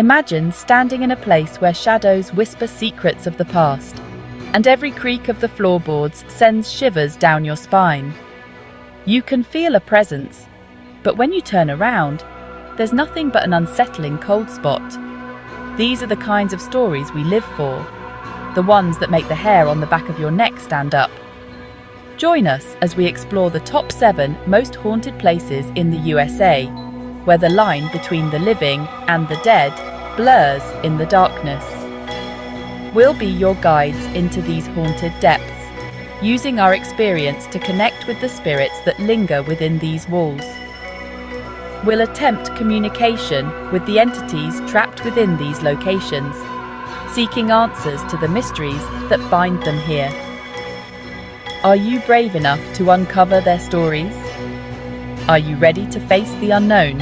Imagine standing in a place where shadows whisper secrets of the past, and every creak of the floorboards sends shivers down your spine. You can feel a presence, but when you turn around, there's nothing but an unsettling cold spot. These are the kinds of stories we live for, the ones that make the hair on the back of your neck stand up. Join us as we explore the top 7 most haunted places in the USA, where the line between the living and the dead blurs in the darkness. We'll be your guides into these haunted depths, using our experience to connect with the spirits that linger within these walls. We'll attempt communication with the entities trapped within these locations, seeking answers to the mysteries that bind them here. Are you brave enough to uncover their stories? Are you ready to face the unknown?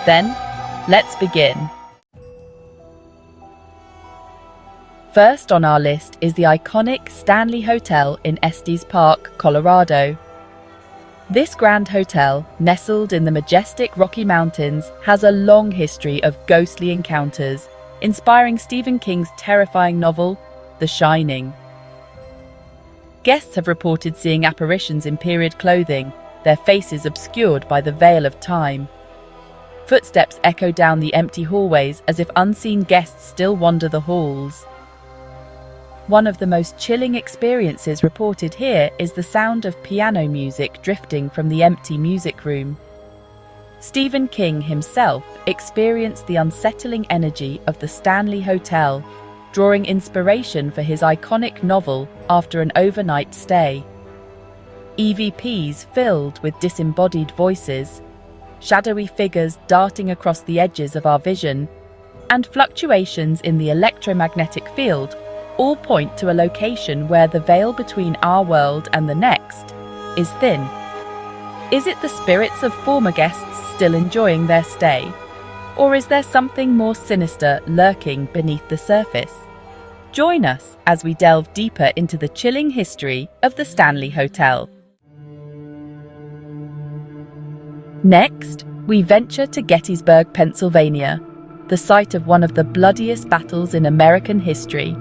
Then, let's begin. First on our list is the iconic Stanley Hotel in Estes Park, Colorado. This grand hotel, nestled in the majestic Rocky Mountains, has a long history of ghostly encounters, inspiring Stephen King's terrifying novel, The Shining. Guests have reported seeing apparitions in period clothing, their faces obscured by the veil of time. Footsteps echo down the empty hallways as if unseen guests still wander the halls. One of the most chilling experiences reported here is the sound of piano music drifting from the empty music room. Stephen King himself experienced the unsettling energy of the Stanley Hotel, drawing inspiration for his iconic novel after an overnight stay. EVPs filled with disembodied voices, shadowy figures darting across the edges of our vision, and fluctuations in the electromagnetic field all point to a location where the veil between our world and the next is thin. Is it the spirits of former guests still enjoying their stay? Or is there something more sinister lurking beneath the surface? Join us as we delve deeper into the chilling history of the Stanley Hotel. Next, we venture to Gettysburg, Pennsylvania, the site of one of the bloodiest battles in American history.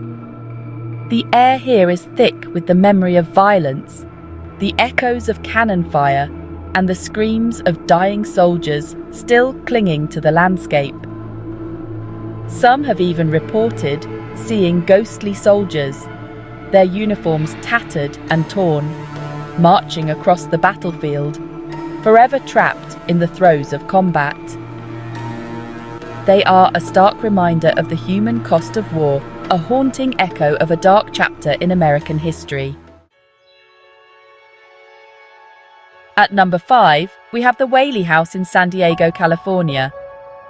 The air here is thick with the memory of violence, the echoes of cannon fire, and the screams of dying soldiers still clinging to the landscape. Some have even reported seeing ghostly soldiers, their uniforms tattered and torn, marching across the battlefield, forever trapped in the throes of combat. They are a stark reminder of the human cost of war, a haunting echo of a dark chapter in American history. At number 5, we have the Whaley House in San Diego, California,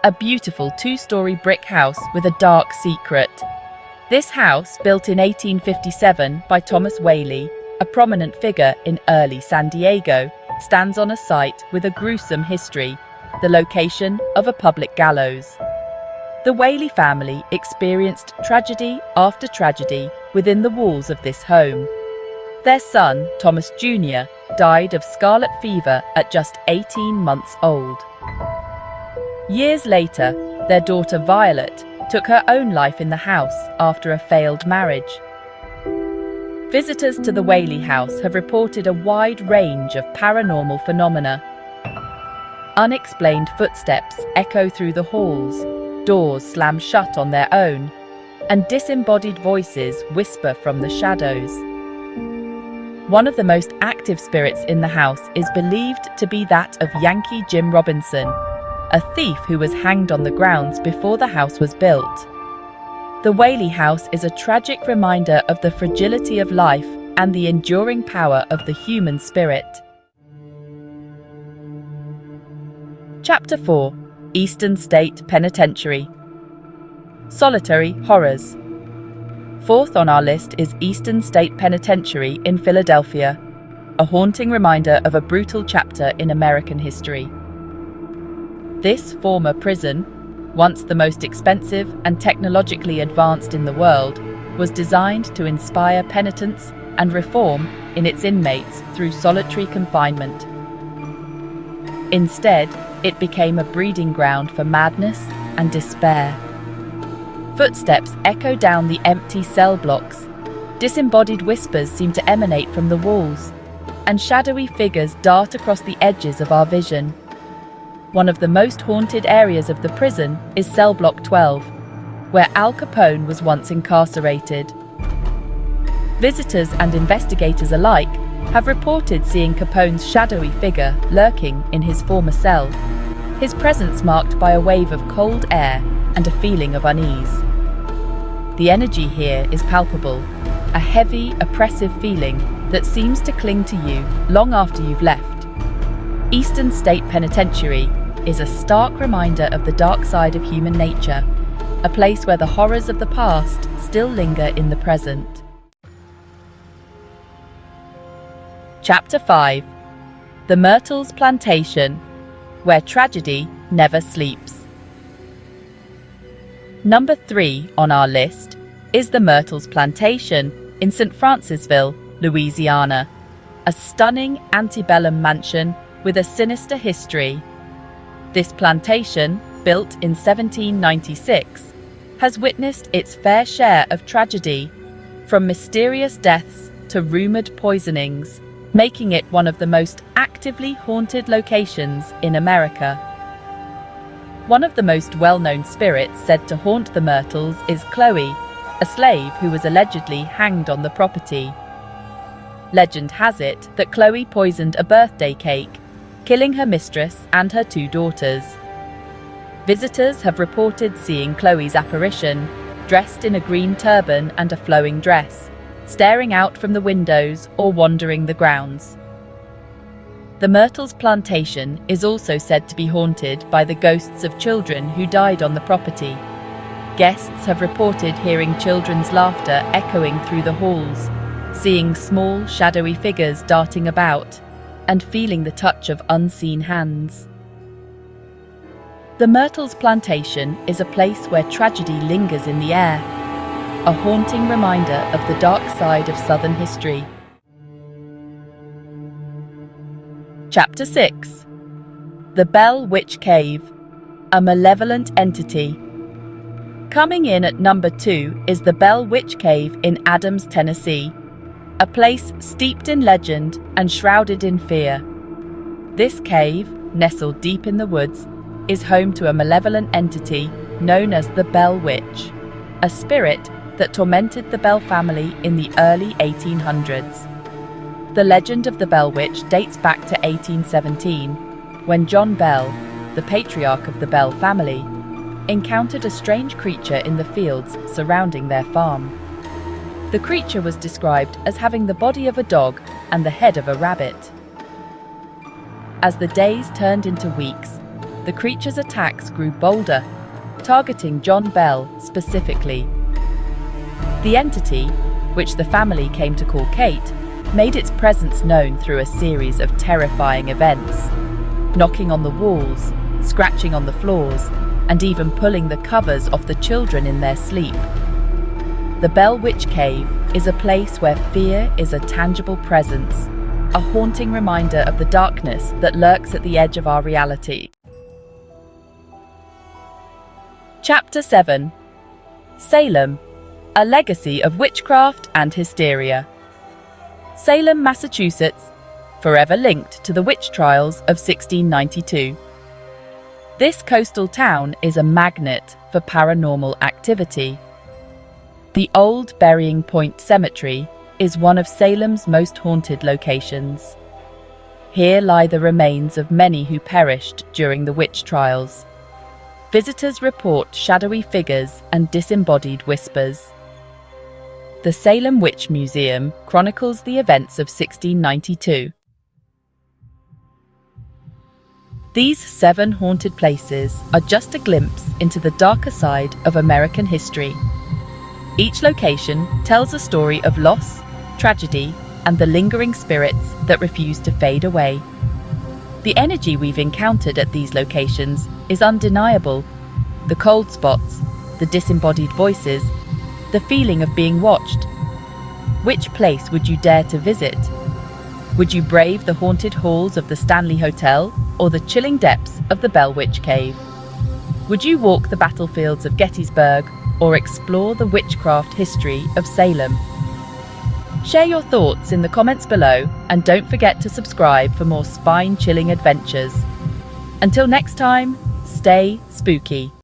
a beautiful 2-story brick house with a dark secret. This house, built in 1857 by Thomas Whaley, a prominent figure in early San Diego, stands on a site with a gruesome history, the location of a public gallows. The Whaley family experienced tragedy after tragedy within the walls of this home. Their son, Thomas Jr., died of scarlet fever at just 18 months old. Years later, their daughter Violet took her own life in the house after a failed marriage. Visitors to the Whaley House have reported a wide range of paranormal phenomena. Unexplained footsteps echo through the halls, doors slam shut on their own, and disembodied voices whisper from the shadows. One of the most active spirits in the house is believed to be that of Yankee Jim Robinson, a thief who was hanged on the grounds before the house was built. The Whaley House is a tragic reminder of the fragility of life and the enduring power of the human spirit. Chapter 4: Eastern State Penitentiary. Solitary horrors. Fourth on our list is Eastern State Penitentiary in Philadelphia, a haunting reminder of a brutal chapter in American history. This former prison, once the most expensive and technologically advanced in the world, was designed to inspire penitence and reform in its inmates through solitary confinement. Instead, it became a breeding ground for madness and despair, Footsteps echo down the empty cell blocks. Disembodied whispers seem to emanate from the walls, and shadowy figures dart across the edges of our vision. One of the most haunted areas of the prison is cell block 12, where Al Capone was once incarcerated. Visitors and investigators alike have reported seeing Capone's shadowy figure lurking in his former cell, his presence marked by a wave of cold air and a feeling of unease. The energy here is palpable, a heavy, oppressive feeling that seems to cling to you long after you've left. Eastern State Penitentiary is a stark reminder of the dark side of human nature, a place where the horrors of the past still linger in the present. Chapter 5. The Myrtles Plantation, where tragedy never sleeps. Number 3 on our list is the Myrtles Plantation in St. Francisville, Louisiana, a stunning antebellum mansion with a sinister history. This plantation, built in 1796, has witnessed its fair share of tragedy, from mysterious deaths to rumoured poisonings, making it one of the most actively haunted locations in America. One of the most well-known spirits said to haunt the Myrtles is Chloe, a slave who was allegedly hanged on the property. Legend has it that Chloe poisoned a birthday cake, killing her mistress and her 2 daughters. Visitors have reported seeing Chloe's apparition, dressed in a green turban and a flowing dress, staring out from the windows or wandering the grounds. The Myrtles Plantation is also said to be haunted by the ghosts of children who died on the property. Guests have reported hearing children's laughter echoing through the halls, seeing small, shadowy figures darting about, and feeling the touch of unseen hands. The Myrtles Plantation is a place where tragedy lingers in the air, a haunting reminder of the dark side of Southern history. Chapter 6. The Bell Witch Cave, a Malevolent Entity. Coming in at number 2 is the Bell Witch Cave in Adams, Tennessee, a place steeped in legend and shrouded in fear. This cave, nestled deep in the woods, is home to a malevolent entity known as the Bell Witch, a spirit that tormented the Bell family in the early 1800s. The legend of the Bell Witch dates back to 1817, when John Bell, the patriarch of the Bell family, encountered a strange creature in the fields surrounding their farm. The creature was described as having the body of a dog and the head of a rabbit. As the days turned into weeks, the creature's attacks grew bolder, targeting John Bell specifically. The entity, which the family came to call Kate, made its presence known through a series of terrifying events, knocking on the walls, scratching on the floors, and even pulling the covers off the children in their sleep. The Bell Witch Cave is a place where fear is a tangible presence, a haunting reminder of the darkness that lurks at the edge of our reality. Chapter 7. Salem, a legacy of witchcraft and hysteria. Salem, Massachusetts, forever linked to the witch trials of 1692. This coastal town is a magnet for paranormal activity. The old Burying Point Cemetery is one of Salem's most haunted locations. Here lie the remains of many who perished during the witch trials. Visitors report shadowy figures and disembodied whispers. The Salem Witch Museum chronicles the events of 1692. These 7 haunted places are just a glimpse into the darker side of American history. Each location tells a story of loss, tragedy, and the lingering spirits that refuse to fade away. The energy we've encountered at these locations is undeniable. The cold spots, the disembodied voices, the feeling of being watched. Which place would you dare to visit? Would you brave the haunted halls of the Stanley Hotel or the chilling depths of the Bell Witch Cave? Would you walk the battlefields of Gettysburg or explore the witchcraft history of Salem. Share your thoughts in the comments below and don't forget to subscribe for more spine-chilling adventures. Until next time, stay spooky.